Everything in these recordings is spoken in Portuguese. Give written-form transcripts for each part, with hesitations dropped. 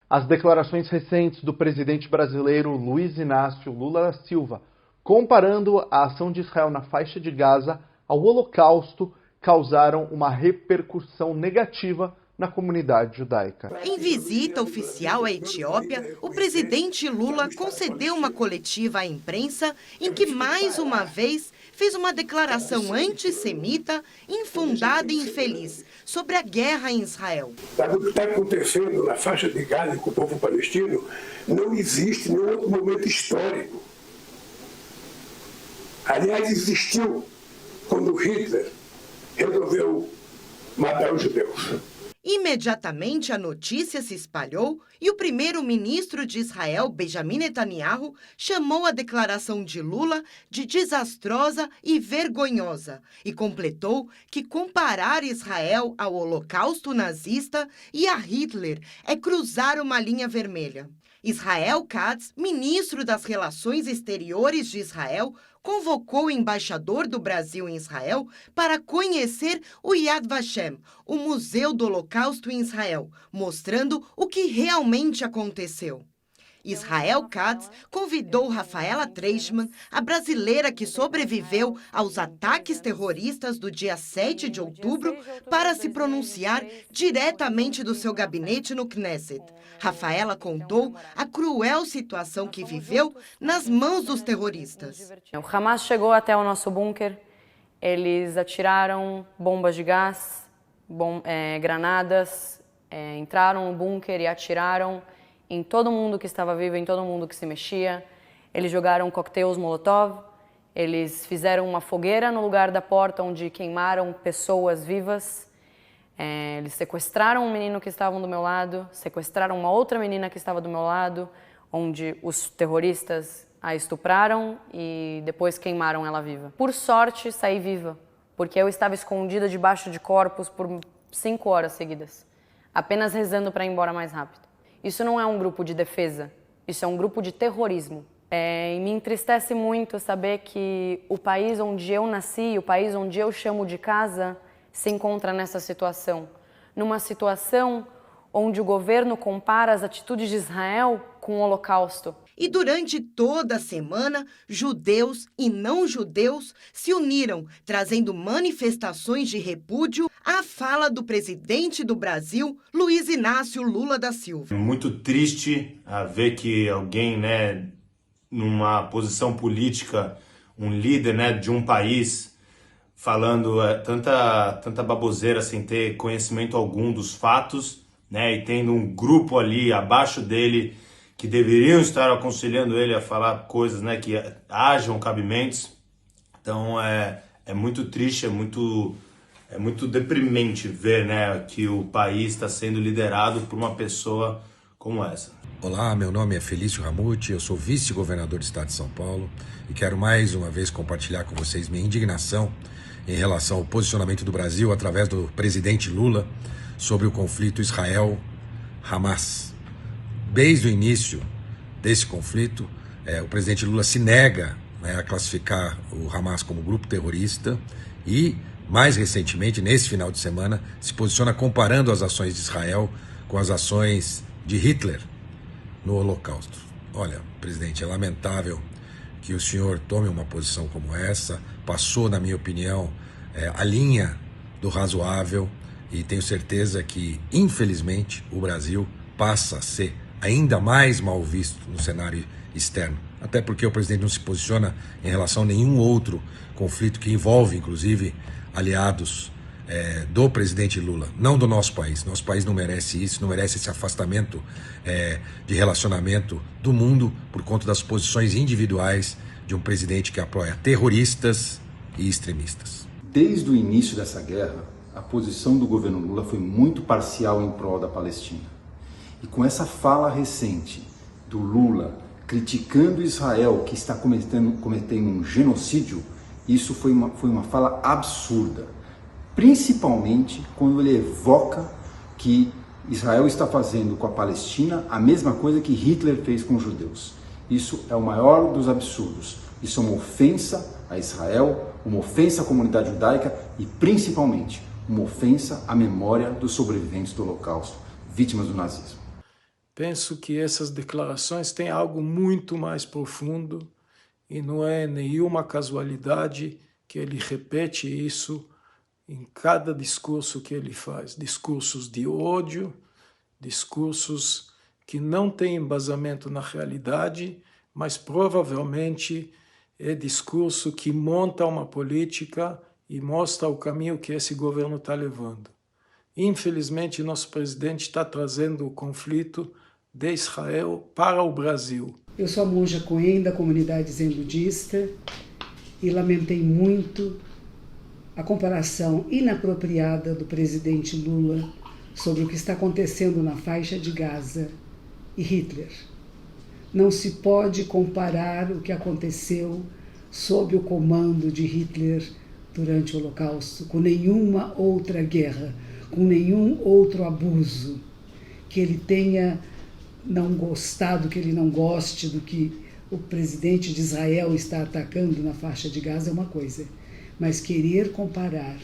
As declarações recentes do presidente brasileiro Luiz Inácio Lula da Silva, comparando a ação de Israel na faixa de Gaza ao Holocausto, causaram uma repercussão negativa na comunidade judaica. Em visita oficial à Etiópia, o presidente Lula concedeu uma coletiva à imprensa em que, mais uma vez, fez uma declaração antissemita, infundada e infeliz sobre a guerra em Israel. O que está acontecendo na faixa de Gaza com o povo palestino não existe em nenhum outro momento histórico. Aliás, existiu quando Hitler resolveu matar os judeus. Imediatamente a notícia se espalhou e o primeiro-ministro de Israel, Benjamin Netanyahu, chamou a declaração de Lula de desastrosa e vergonhosa e completou que comparar Israel ao Holocausto nazista e a Hitler é cruzar uma linha vermelha. Israel Katz, ministro das Relações Exteriores de Israel, convocou o embaixador do Brasil em Israel para conhecer o Yad Vashem, o Museu do Holocausto em Israel, mostrando o que realmente aconteceu. Israel Katz convidou Rafaela Treichmann, a brasileira que sobreviveu aos ataques terroristas do dia 7 de outubro, para se pronunciar diretamente do seu gabinete no Knesset. Rafaela contou a cruel situação que viveu nas mãos dos terroristas. O Hamas chegou até o nosso bunker, eles atiraram bombas de gás, granadas, entraram no bunker e atiraram em todo mundo que estava vivo, em todo mundo que se mexia. Eles jogaram coquetéis Molotov, eles fizeram uma fogueira no lugar da porta onde queimaram pessoas vivas. Eles sequestraram um menino que estava do meu lado, sequestraram uma outra menina que estava do meu lado, onde os terroristas a estupraram e depois queimaram ela viva. Por sorte, saí viva, porque eu estava escondida debaixo de corpos por 5 horas seguidas, apenas rezando para ir embora mais rápido. Isso não é um grupo de defesa, isso é um grupo de terrorismo. E me entristece muito saber que o país onde eu nasci, o país onde eu chamo de casa, se encontra nessa situação. Numa situação onde o governo compara as atitudes de Israel com o Holocausto. E durante toda a semana, judeus e não judeus se uniram, trazendo manifestações de repúdio à fala do presidente do Brasil, Luiz Inácio Lula da Silva. Muito triste ver que alguém, numa posição política, um líder, de um país, falando tanta baboseira sem ter conhecimento algum dos fatos, e tendo um grupo ali abaixo dele que deveriam estar aconselhando ele a falar coisas, que hajam cabimentos. Então é muito triste, é muito deprimente ver, que o país está sendo liderado por uma pessoa como essa. Olá, meu nome é Felício Ramute, eu sou vice-governador do estado de São Paulo e quero mais uma vez compartilhar com vocês minha indignação em relação ao posicionamento do Brasil através do presidente Lula sobre o conflito Israel-Hamas. Desde o início desse conflito, o presidente Lula se nega a classificar o Hamas como grupo terrorista e, mais recentemente, nesse final de semana, se posiciona comparando as ações de Israel com as ações de Hitler no Holocausto. Olha, presidente, é lamentável que o senhor tome uma posição como essa, passou, na minha opinião, a linha do razoável e tenho certeza que, infelizmente, o Brasil passa a ser ainda mais mal visto no cenário externo. Até porque o presidente não se posiciona em relação a nenhum outro conflito que envolve, inclusive, aliados do presidente Lula, não do nosso país. Nosso país não merece isso, não merece esse afastamento de relacionamento do mundo por conta das posições individuais de um presidente que apoia terroristas e extremistas. Desde o início dessa guerra, a posição do governo Lula foi muito parcial em prol da Palestina. E com essa fala recente do Lula criticando Israel, que está cometendo um genocídio, isso foi uma fala absurda. Principalmente quando ele evoca que Israel está fazendo com a Palestina a mesma coisa que Hitler fez com os judeus. Isso é o maior dos absurdos. Isso é uma ofensa a Israel, uma ofensa à comunidade judaica e, principalmente, uma ofensa à memória dos sobreviventes do Holocausto, vítimas do nazismo. penso que essas declarações têm algo muito mais profundo e não é nenhuma casualidade que ele repete isso em cada discurso que ele faz. Discursos de ódio, discursos que não têm embasamento na realidade, mas provavelmente é discurso que monta uma política e mostra o caminho que esse governo está levando. Infelizmente, nosso presidente está trazendo o conflito de Israel para o Brasil. Eu sou a monja Cohen da comunidade zen budista e lamentei muito a comparação inapropriada do presidente Lula sobre o que está acontecendo na faixa de Gaza e Hitler. Não se pode comparar o que aconteceu sob o comando de Hitler durante o Holocausto com nenhuma outra guerra, com nenhum outro abuso. Que ele tenha não gostado, que ele não goste do que o presidente de Israel está atacando na faixa de Gaza é uma coisa, mas querer comparar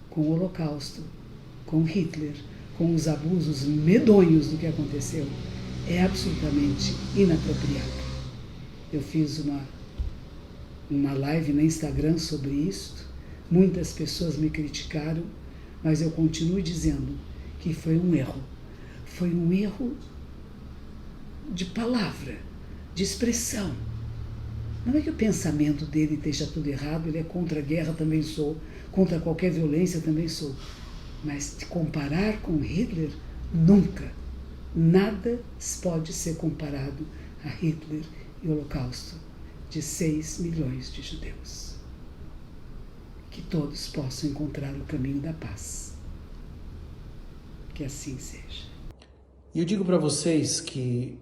com o Holocausto, com Hitler, com os abusos medonhos do que aconteceu, é absolutamente inapropriado. Eu fiz uma live no Instagram sobre isso, muitas pessoas me criticaram, mas eu continuo dizendo que foi um erro. Foi um erro de palavra, de expressão. Não é que o pensamento dele esteja tudo errado, ele é contra a guerra, também sou, contra qualquer violência, também sou. Mas comparar com Hitler, nunca. Nada pode ser comparado a Hitler e o Holocausto de 6 milhões de judeus. Que todos possam encontrar o caminho da paz. Que assim seja. E eu digo para vocês que,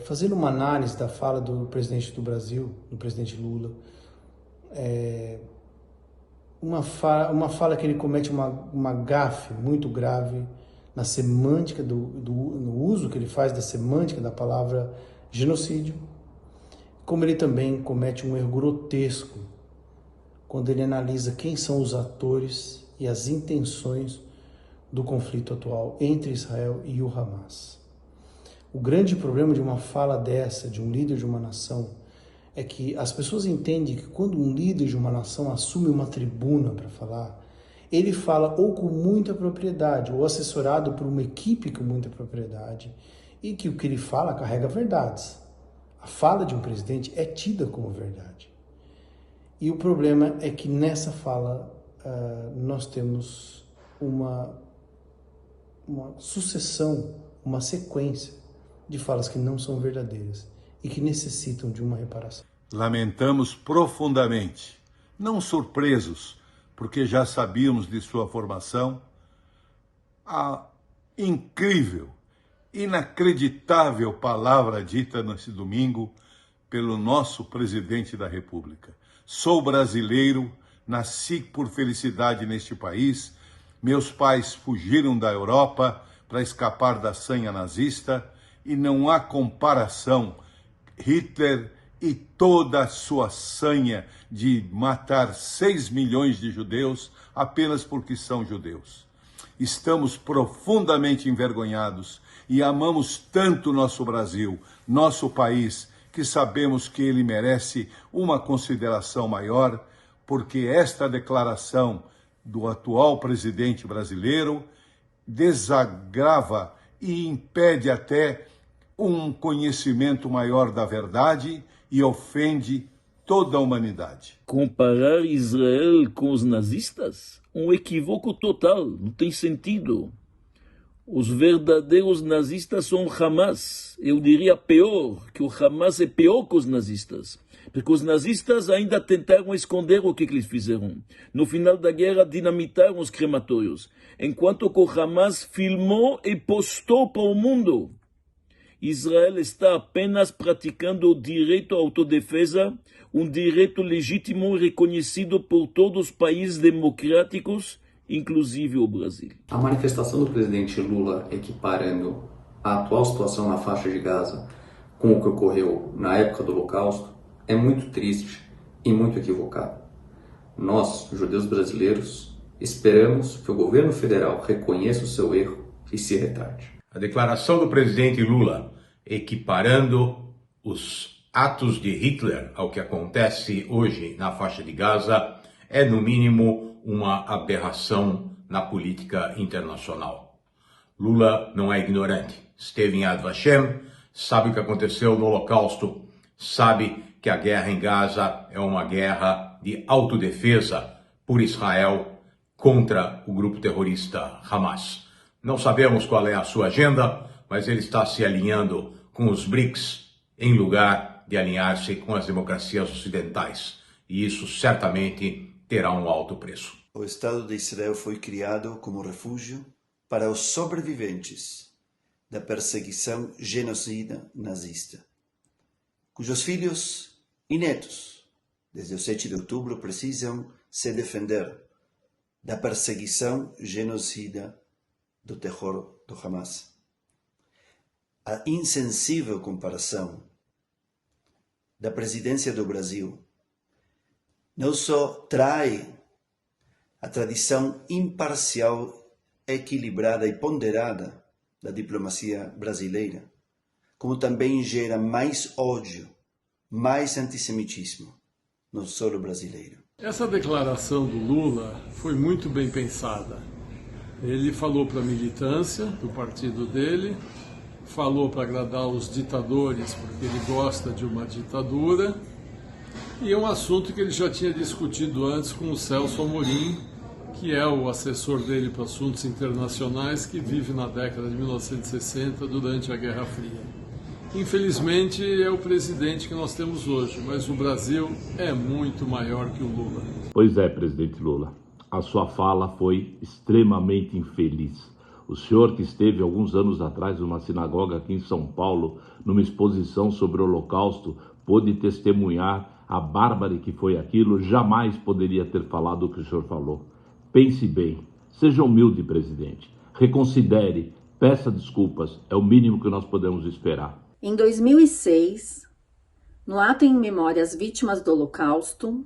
fazendo uma análise da fala do presidente do Brasil, do presidente Lula, uma fala que ele comete uma gafe muito grave na semântica, no uso que ele faz da semântica da palavra genocídio, como ele também comete um erro grotesco quando ele analisa quem são os atores e as intenções do conflito atual entre Israel e o Hamas. O grande problema de uma fala dessa, de um líder de uma nação, é que as pessoas entendem que quando um líder de uma nação assume uma tribuna para falar, ele fala ou com muita propriedade, ou assessorado por uma equipe com muita propriedade, e que o que ele fala carrega verdades. A fala de um presidente é tida como verdade. E o problema é que nessa fala nós temos uma sucessão, uma sequência de falas que não são verdadeiras e que necessitam de uma reparação. Lamentamos profundamente, não surpresos, porque já sabíamos de sua formação, a incrível, inacreditável palavra dita nesse domingo pelo nosso presidente da República. Sou brasileiro, nasci por felicidade neste país, meus pais fugiram da Europa para escapar da sanha nazista e não há comparação. Hitler e toda a sua sanha de matar 6 milhões de judeus apenas porque são judeus. Estamos profundamente envergonhados e amamos tanto nosso Brasil, nosso país, que sabemos que ele merece uma consideração maior, porque esta declaração do atual presidente brasileiro desagrava e impede até um conhecimento maior da verdade e ofende toda a humanidade. Comparar Israel com os nazistas? Um equívoco total, não tem sentido. Os verdadeiros nazistas são o Hamas. Eu diria pior, que o Hamas é pior que os nazistas. Porque os nazistas ainda tentaram esconder o que eles fizeram. No final da guerra, dinamitaram os crematórios. Enquanto que o Hamas filmou e postou para o mundo. Israel está apenas praticando o direito à autodefesa, um direito legítimo reconhecido por todos os países democráticos, inclusive o Brasil. A manifestação do presidente Lula equiparando a atual situação na faixa de Gaza com o que ocorreu na época do Holocausto é muito triste e muito equivocado. Nós, judeus brasileiros, esperamos que o governo federal reconheça o seu erro e se retrate. A declaração do presidente Lula equiparando os atos de Hitler ao que acontece hoje na faixa de Gaza é, no mínimo, uma aberração na política internacional. Lula não é ignorante. Esteve em Yad Vashem, sabe o que aconteceu no Holocausto, sabe que a guerra em Gaza é uma guerra de autodefesa por Israel contra o grupo terrorista Hamas. Não sabemos qual é a sua agenda, mas ele está se alinhando com os BRICS em lugar de alinhar-se com as democracias ocidentais. E isso certamente terá um alto preço. O Estado de Israel foi criado como refúgio para os sobreviventes da perseguição genocida nazista, cujos filhos e netos, desde o 7 de outubro, precisam se defender da perseguição genocida do terror do Hamas. A insensível comparação da presidência do Brasil não só trai a tradição imparcial, equilibrada e ponderada da diplomacia brasileira, como também gera mais ódio, mais antissemitismo no solo brasileiro. Essa declaração do Lula foi muito bem pensada. Ele falou para a militância do partido dele, falou para agradar os ditadores, porque ele gosta de uma ditadura, e é um assunto que ele já tinha discutido antes com o Celso Amorim, que é o assessor dele para assuntos internacionais, que vive na década de 1960, durante a Guerra Fria. Infelizmente, é o presidente que nós temos hoje, mas o Brasil é muito maior que o Lula. Pois é, presidente Lula, a sua fala foi extremamente infeliz. O senhor, que esteve alguns anos atrás numa sinagoga aqui em São Paulo, numa exposição sobre o Holocausto, pôde testemunhar a bárbara que foi aquilo, jamais poderia ter falado o que o senhor falou. Pense bem, seja humilde, presidente, reconsidere, peça desculpas, é o mínimo que nós podemos esperar. Em 2006, no ato em memória às vítimas do Holocausto,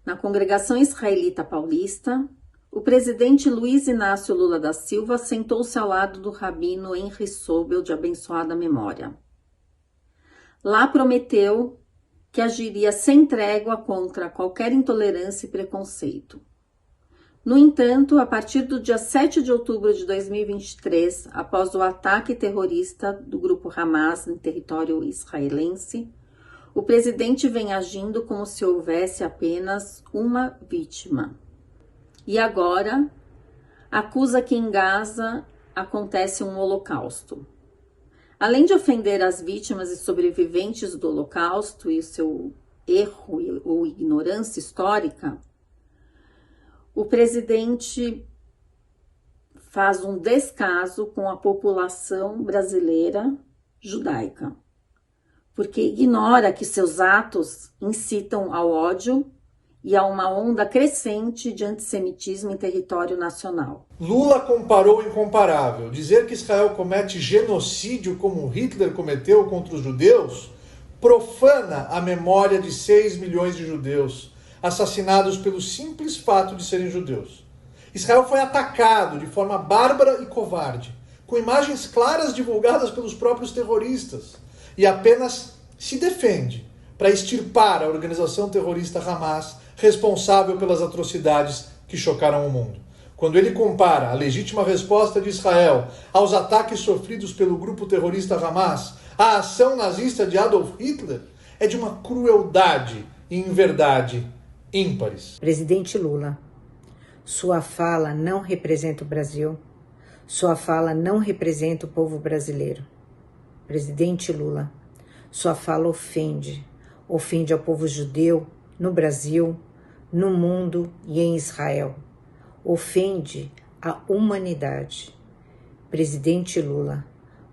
na Congregação Israelita Paulista, o presidente Luiz Inácio Lula da Silva sentou-se ao lado do rabino Henry Sobel, de abençoada memória. Lá prometeu que agiria sem trégua contra qualquer intolerância e preconceito. No entanto, a partir do dia 7 de outubro de 2023, após o ataque terrorista do grupo Hamas em território israelense, o presidente vem agindo como se houvesse apenas uma vítima. E agora, acusa que em Gaza acontece um holocausto. Além de ofender as vítimas e sobreviventes do holocausto e o seu erro ou ignorância histórica, o presidente faz um descaso com a população brasileira judaica, porque ignora que seus atos incitam ao ódio e a uma onda crescente de antissemitismo em território nacional. Lula comparou o incomparável. Dizer que Israel comete genocídio como Hitler cometeu contra os judeus profana a memória de 6 milhões de judeus assassinados pelo simples fato de serem judeus. Israel foi atacado de forma bárbara e covarde, com imagens claras divulgadas pelos próprios terroristas, e apenas se defende para extirpar a organização terrorista Hamas, responsável pelas atrocidades que chocaram o mundo. Quando ele compara a legítima resposta de Israel aos ataques sofridos pelo grupo terrorista Hamas, a ação nazista de Adolf Hitler é de uma crueldade e inverdade ímpares. Presidente Lula, sua fala não representa o Brasil, sua fala não representa o povo brasileiro. Presidente Lula, sua fala ofende ao povo judeu no Brasil, no mundo e em Israel. Ofende a humanidade. Presidente Lula,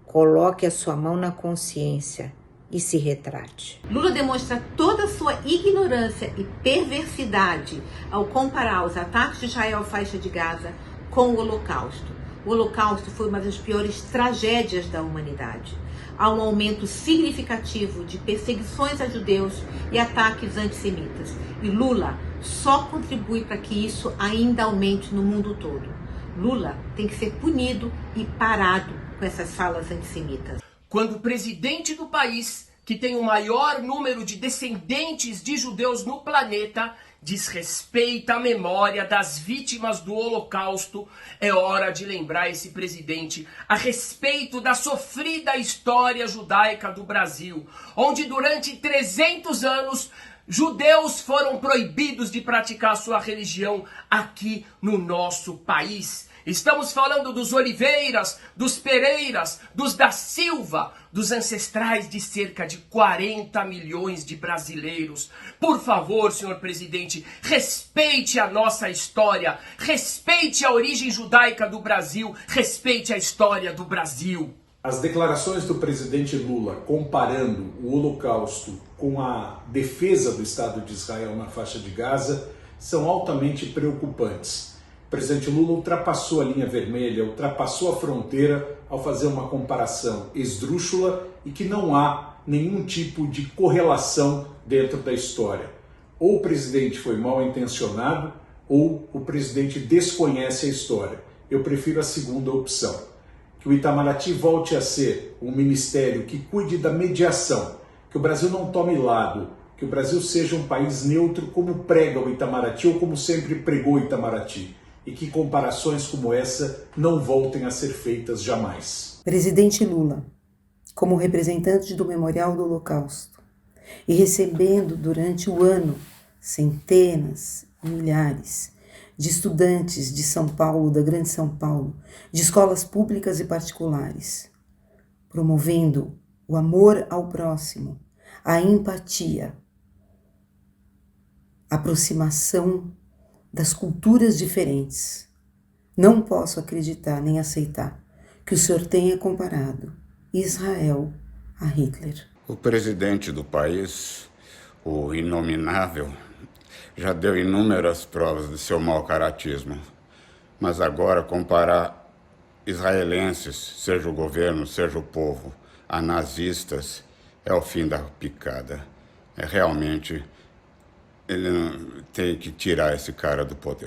coloque a sua mão na consciência e se retrate. Lula demonstra toda a sua ignorância e perversidade ao comparar os ataques de Israel à faixa de Gaza com o Holocausto. O Holocausto foi uma das piores tragédias da humanidade. Há um aumento significativo de perseguições a judeus e ataques antissemitas. E Lula só contribui para que isso ainda aumente no mundo todo. Lula tem que ser punido e parado com essas falas antissemitas. quando o presidente do país, que tem o maior número de descendentes de judeus no planeta, desrespeita a memória das vítimas do Holocausto, é hora de lembrar esse presidente a respeito da sofrida história judaica do Brasil, onde durante 300 anos judeus foram proibidos de praticar sua religião aqui no nosso país. Estamos falando dos Oliveiras, dos Pereiras, dos da Silva, dos ancestrais de cerca de 40 milhões de brasileiros. Por favor, senhor presidente, respeite a nossa história, respeite a origem judaica do Brasil, respeite a história do Brasil. As declarações do presidente Lula comparando o Holocausto com a defesa do Estado de Israel na faixa de Gaza são altamente preocupantes. O presidente Lula ultrapassou a linha vermelha, ultrapassou a fronteira ao fazer uma comparação esdrúxula e que não há nenhum tipo de correlação dentro da história. Ou o presidente foi mal intencionado ou o presidente desconhece a história. Eu prefiro a segunda opção. Que o Itamaraty volte a ser um ministério que cuide da mediação, que o Brasil não tome lado, que o Brasil seja um país neutro como prega o Itamaraty ou como sempre pregou o Itamaraty. E que comparações como essa não voltem a ser feitas jamais. Presidente Lula, como representante do Memorial do Holocausto, e recebendo durante o ano centenas e milhares de estudantes de São Paulo, da Grande São Paulo, de escolas públicas e particulares, promovendo o amor ao próximo, a empatia, a aproximação das culturas diferentes. Não posso acreditar nem aceitar que o senhor tenha comparado Israel a Hitler. O presidente do país, o inominável, já deu inúmeras provas de seu mau caratismo. Mas agora comparar israelenses, seja o governo, seja o povo, a nazistas, é o fim da picada. É realmente... Ele tem que tirar esse cara do poder.